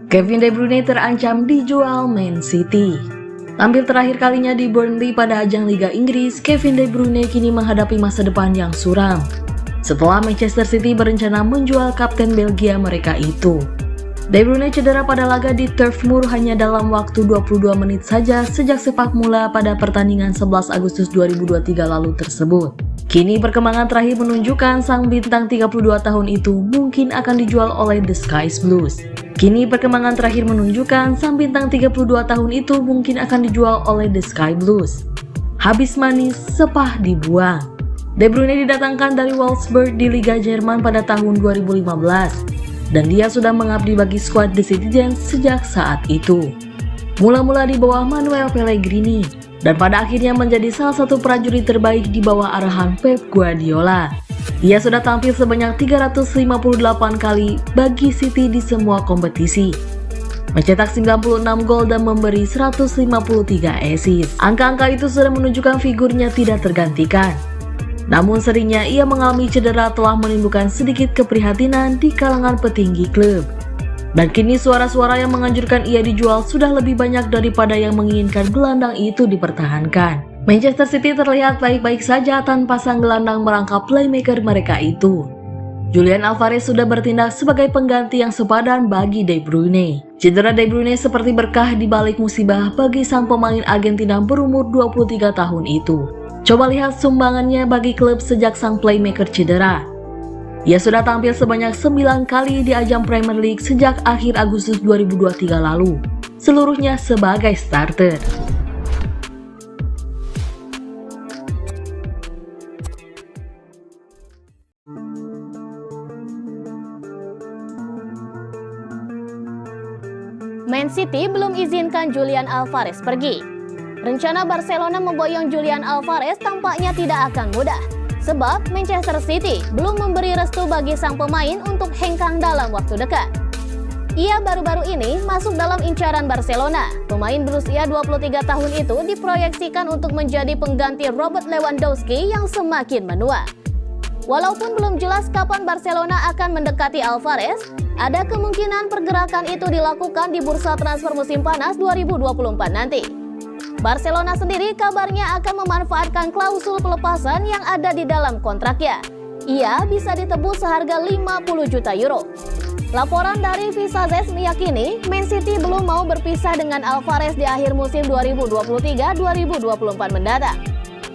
Kevin De Bruyne terancam dijual Man City. Tampil terakhir kalinya di Burnley pada ajang Liga Inggris, Kevin De Bruyne kini menghadapi masa depan yang suram setelah Manchester City berencana menjual kapten Belgia mereka itu. De Bruyne cedera pada laga di Turf Moor hanya dalam waktu 22 menit saja sejak sepak mula pada pertandingan 11 Agustus 2023 lalu tersebut. Kini perkembangan terakhir menunjukkan sang bintang 32 tahun itu mungkin akan dijual oleh The Sky Blues. Kini perkembangan terakhir menunjukkan sang bintang 32 tahun itu mungkin akan dijual oleh The Sky Blues. Habis manis, sepah dibuang. De Bruyne didatangkan dari Wolfsburg di Liga Jerman pada tahun 2015 dan dia sudah mengabdi bagi skuad The Citizens sejak saat itu. Mula-mula di bawah Manuel Pellegrini dan pada akhirnya menjadi salah satu prajurit terbaik di bawah arahan Pep Guardiola. Ia sudah tampil sebanyak 358 kali bagi City di semua kompetisi, mencetak 96 gol dan memberi 153 assist. Angka-angka itu sudah menunjukkan figurnya tidak tergantikan. Namun seringnya ia mengalami cedera telah menimbulkan sedikit keprihatinan di kalangan petinggi klub. Dan kini suara-suara yang menganjurkan ia dijual sudah lebih banyak daripada yang menginginkan gelandang itu dipertahankan. Manchester City terlihat baik-baik saja tanpa sang gelandang merangkap playmaker mereka itu. Julian Alvarez sudah bertindak sebagai pengganti yang sepadan bagi De Bruyne. Cedera De Bruyne seperti berkah di balik musibah bagi sang pemain Argentina berumur 23 tahun itu. Coba lihat sumbangannya bagi klub sejak sang playmaker cedera. Ia sudah tampil sebanyak 9 kali di ajang Premier League sejak akhir Agustus 2023 lalu, seluruhnya sebagai starter. Man City belum izinkan Julian Alvarez pergi. Rencana Barcelona memboyong Julian Alvarez tampaknya tidak akan mudah, sebab Manchester City belum memberi restu bagi sang pemain untuk hengkang dalam waktu dekat. Ia baru-baru ini masuk dalam incaran Barcelona. Pemain berusia 23 tahun itu diproyeksikan untuk menjadi pengganti Robert Lewandowski yang semakin menua. Walaupun belum jelas kapan Barcelona akan mendekati Alvarez, ada kemungkinan pergerakan itu dilakukan di bursa transfer musim panas 2024 nanti. Barcelona sendiri kabarnya akan memanfaatkan klausul pelepasan yang ada di dalam kontraknya. Ia bisa ditebus seharga 50 juta euro. Laporan dari Visazes meyakini Man City belum mau berpisah dengan Alvarez di akhir musim 2023-2024 mendatang.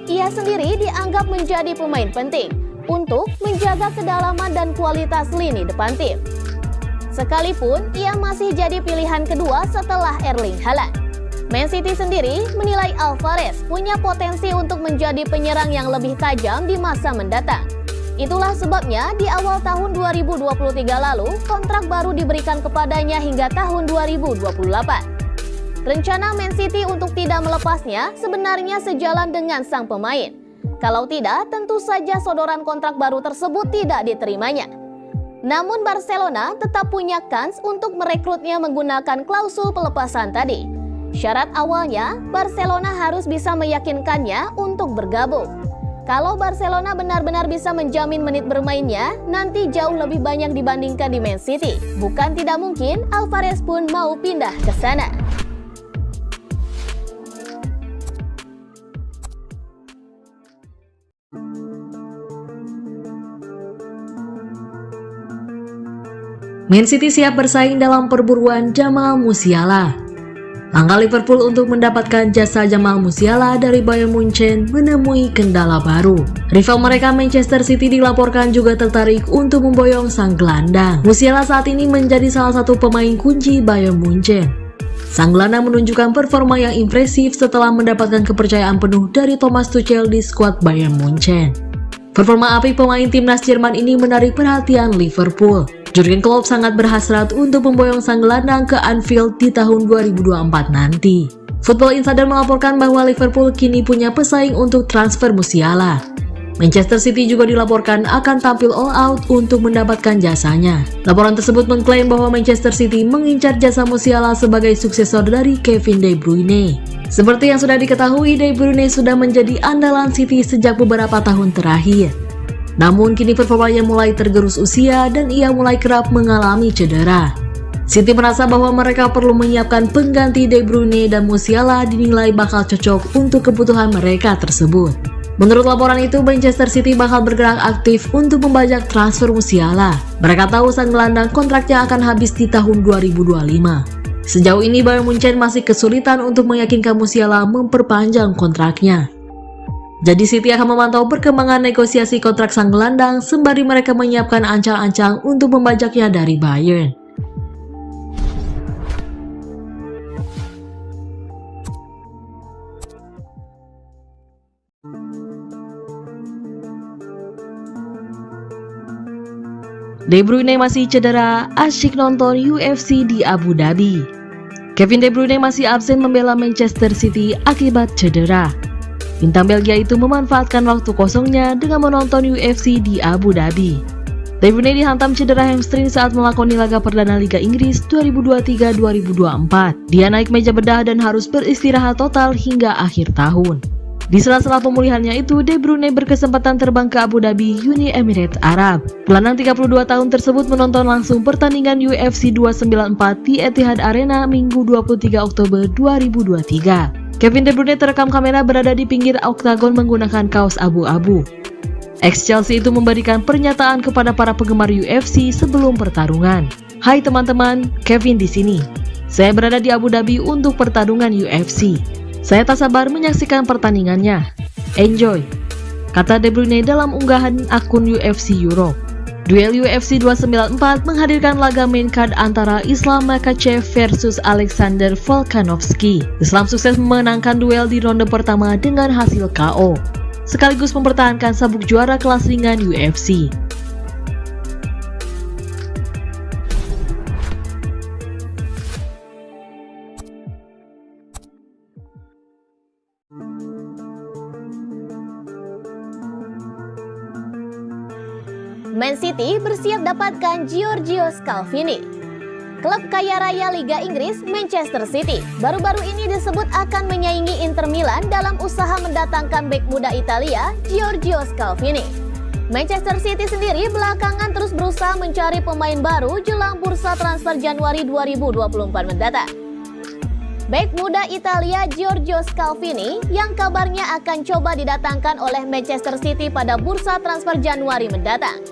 Ia sendiri dianggap menjadi pemain penting untuk menjaga kedalaman dan kualitas lini depan tim. Sekalipun ia masih jadi pilihan kedua setelah Erling Haaland. Man City sendiri menilai Alvarez punya potensi untuk menjadi penyerang yang lebih tajam di masa mendatang. Itulah sebabnya di awal tahun 2023 lalu kontrak baru diberikan kepadanya hingga tahun 2028. Rencana Man City untuk tidak melepasnya sebenarnya sejalan dengan sang pemain. Kalau tidak, tentu saja sodoran kontrak baru tersebut tidak diterimanya. Namun Barcelona tetap punya kans untuk merekrutnya menggunakan klausul pelepasan tadi. Syarat awalnya, Barcelona harus bisa meyakinkannya untuk bergabung. Kalau Barcelona benar-benar bisa menjamin menit bermainnya, nanti jauh lebih banyak dibandingkan di Man City. Bukan tidak mungkin Alvarez pun mau pindah ke sana. Man City siap bersaing dalam perburuan Jamal Musiala. Langkah Liverpool untuk mendapatkan jasa Jamal Musiala dari Bayern Munchen menemui kendala baru. Rival mereka Manchester City dilaporkan juga tertarik untuk memboyong sang gelandang. Musiala saat ini menjadi salah satu pemain kunci Bayern Munchen. Sang gelandang menunjukkan performa yang impresif setelah mendapatkan kepercayaan penuh dari Thomas Tuchel di skuad Bayern Munchen. Performa apik pemain timnas Jerman ini menarik perhatian Liverpool. Jurgen Klopp sangat berhasrat untuk memboyong sang gelandang ke Anfield di tahun 2024 nanti. Football Insider melaporkan bahwa Liverpool kini punya pesaing untuk transfer Musiala. Manchester City juga dilaporkan akan tampil all out untuk mendapatkan jasanya. Laporan tersebut mengklaim bahwa Manchester City mengincar jasa Musiala sebagai suksesor dari Kevin De Bruyne. Seperti yang sudah diketahui, De Bruyne sudah menjadi andalan City sejak beberapa tahun terakhir. Namun kini performanya mulai tergerus usia dan ia mulai kerap mengalami cedera. City merasa bahwa mereka perlu menyiapkan pengganti De Bruyne dan Musiala dinilai bakal cocok untuk kebutuhan mereka tersebut. Menurut laporan itu, Manchester City bakal bergerak aktif untuk membajak transfer Musiala. Mereka tahu sang gelandang kontraknya akan habis di tahun 2025. Sejauh ini Bayern Munchen masih kesulitan untuk meyakinkan Musiala memperpanjang kontraknya. Jadi City akan memantau perkembangan negosiasi kontrak sang gelandang sembari mereka menyiapkan ancang-ancang untuk membajaknya dari Bayern. De Bruyne masih cedera, asyik nonton UFC di Abu Dhabi. Kevin De Bruyne masih absen membela Manchester City akibat cedera. Bintang Belgia itu memanfaatkan waktu kosongnya dengan menonton UFC di Abu Dhabi. De Bruyne dihantam cedera hamstring saat melakoni laga perdana Liga Inggris 2023-2024. Dia naik meja bedah dan harus beristirahat total hingga akhir tahun. Di sela-sela pemulihannya itu, De Bruyne berkesempatan terbang ke Abu Dhabi, Uni Emirat Arab. Gelandang 32 tahun tersebut menonton langsung pertandingan UFC 294 di Etihad Arena Minggu 23 Oktober 2023. Kevin De Bruyne terekam kamera berada di pinggir oktagon menggunakan kaos abu-abu. Ex-Chelsea itu memberikan pernyataan kepada para penggemar UFC sebelum pertarungan. "Hai teman-teman, Kevin di sini. Saya berada di Abu Dhabi untuk pertarungan UFC. Saya tak sabar menyaksikan pertandingannya. Enjoy," kata De Bruyne dalam unggahan akun UFC Europe. Duel UFC 294 menghadirkan laga main card antara Islam Makhachev versus Alexander Volkanovski. Islam sukses memenangkan duel di ronde pertama dengan hasil KO, sekaligus mempertahankan sabuk juara kelas ringan UFC. Man City bersiap dapatkan Giorgio Scalvini. Klub kaya raya Liga Inggris, Manchester City, baru-baru ini disebut akan menyaingi Inter Milan dalam usaha mendatangkan bek muda Italia, Giorgio Scalvini. Manchester City sendiri belakangan terus berusaha mencari pemain baru jelang bursa transfer Januari 2024 mendatang. Bek muda Italia Giorgio Scalvini yang kabarnya akan coba didatangkan oleh Manchester City pada bursa transfer Januari mendatang.